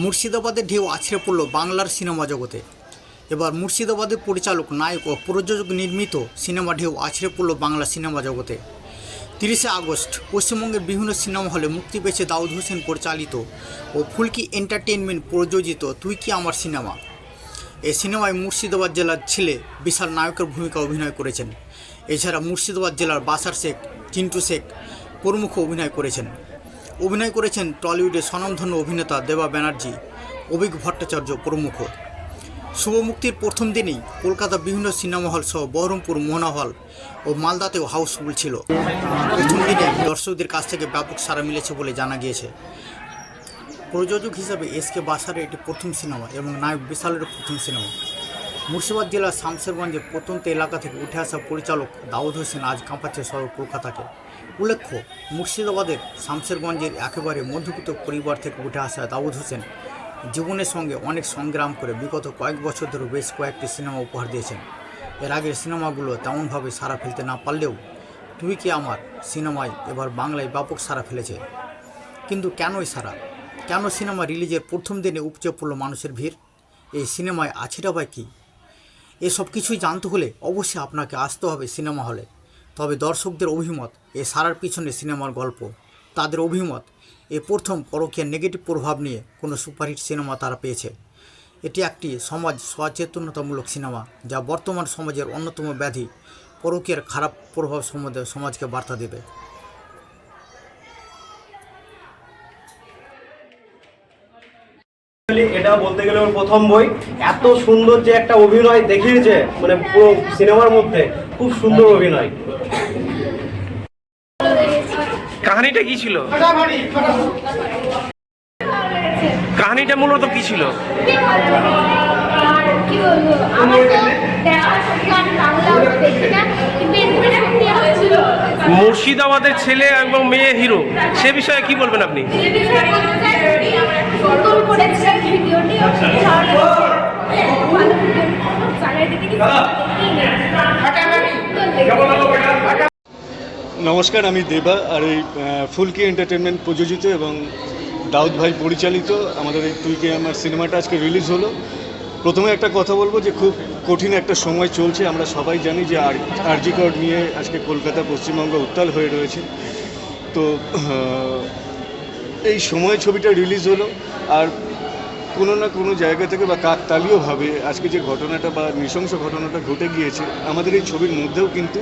মুর্শিদাবাদের ঢেউ আছড়ে পড়ল বাংলার সিনেমা জগতে। এবার মুর্শিদাবাদের পরিচালক, নায়ক ও প্রযোজক নির্মিত সিনেমা ঢেউ আছড়ে পড়ল বাংলা সিনেমা জগতে। 30শে আগস্ট পশ্চিমবঙ্গের বিভিন্ন সিনেমা হলে মুক্তি পেয়েছে দাউদ হোসেন পরিচালিত ও ফুলকি এন্টারটেইনমেন্ট প্রযোজিত তুই কি আমার সিনেমা। এই সিনেমায় মুর্শিদাবাদ জেলার ছেলে বিশাল নায়কের ভূমিকা অভিনয় করেছেন। এছাড়া মুর্শিদাবাদ জেলার বাসার শেখ, চিন্টু শেখ প্রমুখ অভিনয় করেছেন টলিউডের স্বনামধন্য অভিনেতা দেবা ব্যানার্জি, অভিক ভট্টাচার্য প্রমুখ। শুভ মুক্তির প্রথম দিনেই কলকাতা বিভিন্ন সিনেমা হল সহ বহরমপুর, মোহনা হল ও মালদাতেও হাউসফুল ছিল। প্রথম দিনে দর্শকদের কাছ থেকে ব্যাপক সাড়া মিলেছে বলে জানা গিয়েছে। প্রযোজক হিসাবে এসকে বাসারের এটি প্রথম সিনেমা এবং নায়ক বিশালের প্রথম সিনেমা। মুর্শিদাবাদ জেলার শামশেরগঞ্জের প্রত্যন্ত এলাকা থেকে উঠে আসা পরিচালক দাউদ হোসেন আজ কাঁপাচ্ছে শহর কলকাতাকে। উল্লেখ্য, মুর্শিদাবাদের শামশেরগঞ্জের একেবারে মধ্যবিত্ত পরিবার থেকে উঠে আসা দাউদ হোসেন জীবনের সঙ্গে অনেক সংগ্রাম করে বিগত কয়েক বছর ধরে বেশ কয়েকটি সিনেমা উপহার দিয়েছেন। এর আগের সিনেমাগুলো তেমনভাবে সাড়া ফেলতে না পারলেও তুই কি আমার সিনেমায় এবার বাংলায় ব্যাপক সাড়া ফেলেছে। কিন্তু কেন সিনেমা রিলিজের প্রথম দিনে উপচে পড়ল মানুষের ভিড়? এই সিনেমায় আছেটা বা কী? এসব কিছুই জানতে হলে অবশ্যই আপনাকে আসতে হবে সিনেমা হলে। তবে দর্শকদের অভিমত, এ সারার পিছনে সিনেমার গল্প, তাদের অভিমত, এ প্রথম পরকীয়ার নেগেটিভ প্রভাব নিয়ে কোনো সুপারহিট সিনেমা তারা পেয়েছে। এটি একটি সমাজ সচেতনতামূলক সিনেমা, যা বর্তমান সমাজের অন্যতম ব্যাধি পরকীয়ার খারাপ প্রভাব সম্বন্ধে সমাজকে বার্তা দেবে। এটা বলতে গেলে ওর প্রথম বই। এত সুন্দর যে একটা অভিনয় দেখিয়েছে, মানে পুরো সিনেমার মধ্যে খুব সুন্দর অভিনয়। কাহিনীটা কি ছিল? কাহিনীটা মূলত কি ছিল? মুর্শিদাবাদের ছেলে এবং মেয়ে হিরো, সে বিষয়ে কি বলবেন আপনি? নমস্কার, আমি দেবা। আর এই ফুলকি এন্টারটেনমেন্ট প্রযোজিত এবং দাউদ ভাই পরিচালিত আমাদের এই তুই কি আমার সিনেমাটা আজকে রিলিজ হলো। প্রথমে একটা কথা বলবো যে খুব কঠিন একটা সময় চলছে। আমরা সবাই জানি যে আরজি কর নিয়ে আজকে কলকাতা, পশ্চিমবঙ্গ উত্তাল হয়ে রয়েছে। তো এই সময় ছবিটা রিলিজ হলো। আর কোনো না কোনো জায়গা থেকে বা কাকতালীয়ভাবে আজকে যে ঘটনাটা বা নৃশংস ঘটনাটা ঘটে গিয়েছে, আমাদের এই ছবির মধ্যেও কিন্তু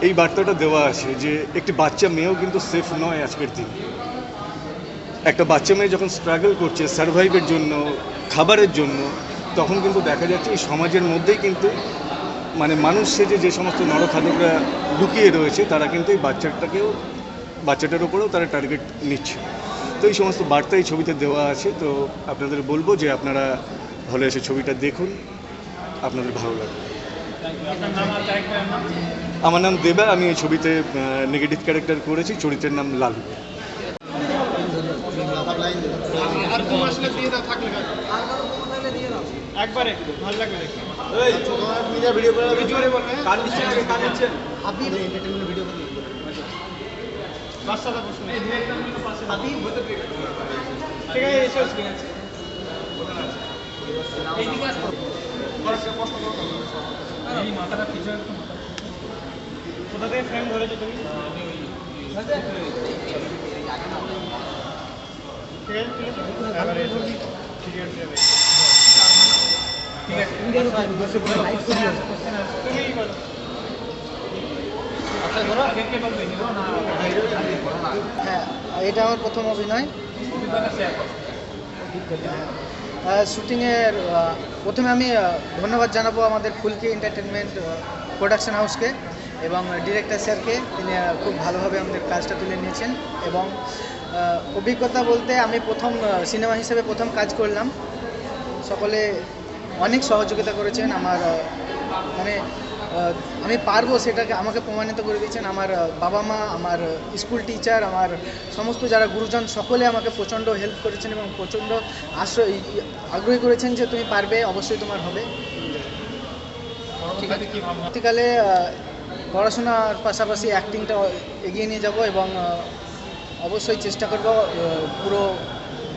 এই বার্তাটা দেওয়া আছে যে একটি বাচ্চা মেয়েও কিন্তু সেফ নয় আজকের দিন। একটা বাচ্চা মেয়ে যখন স্ট্রাগল করছে সারভাইভের জন্য, খাবারের জন্য, তখন কিন্তু দেখা যাচ্ছে এই সমাজের মধ্যেই কিন্তু মানে মানুষ সেজে যে সমস্ত নরখাদকরা লুকিয়ে রয়েছে, তারা কিন্তু এই বাচ্চাটার উপরেও তারা টার্গেট নিচ্ছে। তো এই সমস্ত বার্তা এই ছবিতে দেওয়া আছে। তো আপনাদের বলবো যে আপনারা হলে এসে ছবিটা দেখুন, আপনাদের ভালো লাগবে। আমার নাম দেবা, আমি এই ছবিতে নেগেটিভ ক্যারেক্টার করেছি, চরিত্রের নাম লালু। একবারে ভালো লাগবে দেখি। মাথাটা পিছনে কোথা থেকে ফ্রেম ধরেছো তুমি? এটা আমার প্রথম অভিনয়। শুটিংয়ের প্রথমে আমি ধন্যবাদ জানাবো আমাদের ফুলকি এন্টারটেনমেন্ট প্রোডাকশন হাউসকে এবং ডিরেক্টর স্যারকে। তিনি খুব ভালোভাবে আমাদের কাজটা তুলে নিয়েছেন। এবং অভিজ্ঞতা বলতে আমি প্রথম সিনেমা হিসেবে প্রথম কাজ করলাম। সকলে অনেক সহযোগিতা করেছেন। আমার মানে আমি পারবো সেটাকে আমাকে প্রমাণিত করে দিয়েছেন। আমার বাবা মা, আমার স্কুল টিচার, আমার সমস্ত যারা গুরুজন, সকলে আমাকে প্রচণ্ড হেল্প করেছেন এবং প্রচণ্ড আগ্রহী করেছেন যে তুমি পারবে, অবশ্যই তোমার হবে। পরবর্তীকালে পড়াশোনার পাশাপাশি অ্যাক্টিংটা এগিয়ে নিয়ে যাব এবং অবশ্যই চেষ্টা করব পুরো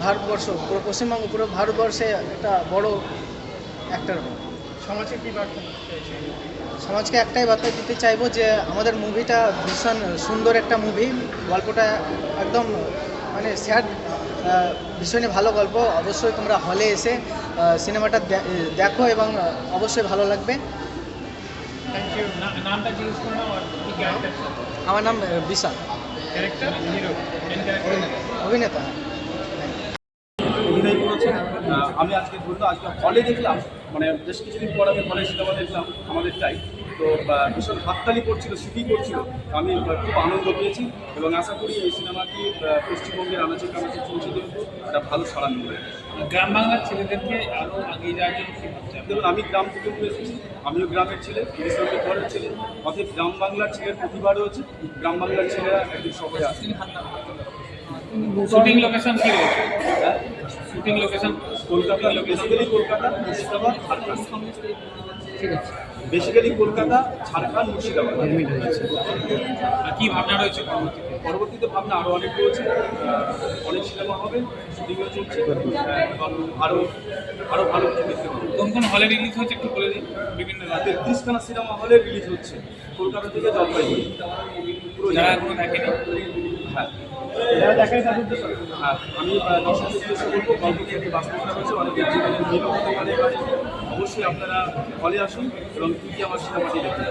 ভারতবর্ষ, পুরো পশ্চিমবঙ্গ, পুরো ভারতবর্ষে একটা বড় অ্যাক্টর। সমাজে কি বার্তা দিতে চাইছেন? সমাজকে একটাই বার্তা দিতে চাইবো যে আমাদের মুভিটা ভীষণ সুন্দর একটা মুভি, গল্পটা একদম মানে স্যাড, ভীষণই ভালো গল্প। অবশ্যই তোমরা হলে এসে সিনেমাটা দেখো এবং অবশ্যই ভালো লাগবে। Thank you. নামটা জিজ্ঞেস করে নাও আর কি ক্যারেক্টার? আমার নাম Bishal, character hero, main character. অভিনেতা। অভিনয় করেছেন। আমি আজকে বললো আজকে হলে দেখলাম, মানে বেশ কিছুদিন পর আমি হলে সিনেমা দেখলাম আমাদেরটাই, তো ভীষণ হাততালি করছিল, সিটি করছিল। আমি খুব আনন্দ পেয়েছি এবং আশা করি এই সিনেমাটি পশ্চিমবঙ্গের আনাচে কানাচে পৌঁছে দেবে, একটা ভালো সাড়া মিলবে। গ্রাম বাংলার ছেলেদেরকে আরও আগিয়ে যাওয়ার জন্য কি ভাবছেন? দেখুন, আমি গ্রাম থেকে উঠে এসেছি, আমিও গ্রামের ছেলে, পরিশ্রমের ঘরের ছেলে। অতএব গ্রাম বাংলার ছেলের প্রতিভা রয়েছে, গ্রাম বাংলার ছেলেরা একদিন শহরে আসে। শুটিং লোকেশন কি রয়েছে? Shooting location Kolkata, basically Kolkata, Murshidabad, Jharkhand. Basically Kolkata, Jharkhand, Murshidabad. আর কি ভাবনা রয়েছে পরবর্তীতে? পরবর্তীতে ভাবনা আরও অনেক রয়েছে, অনেক সিনেমা হবে, শুটিংও চলছে এবং আরও ভালো কিছু দেখতে পাবো। কোন কোন হলে রিলিজ হয়েছে একটু বলে দিন। বিভিন্ন রাতে 33খানা সিনেমা হলে রিলিজ হচ্ছে, কলকাতা থেকে জলপাইগুড়ি পুরো যারা জায়গা। এখনো দেখেনি। হ্যাঁ, যারা দেখেনি তাদের আমি দর্শকদের উদ্দেশ্যে বলবো, গল্প থেকে বাস্তবতা রয়েছে, অনেকের জীবনের মিলও হতে পারে এবারে। অবশ্যই আপনারা হলে আসুন এবং কি আমার সিনেমাটি দেখুন।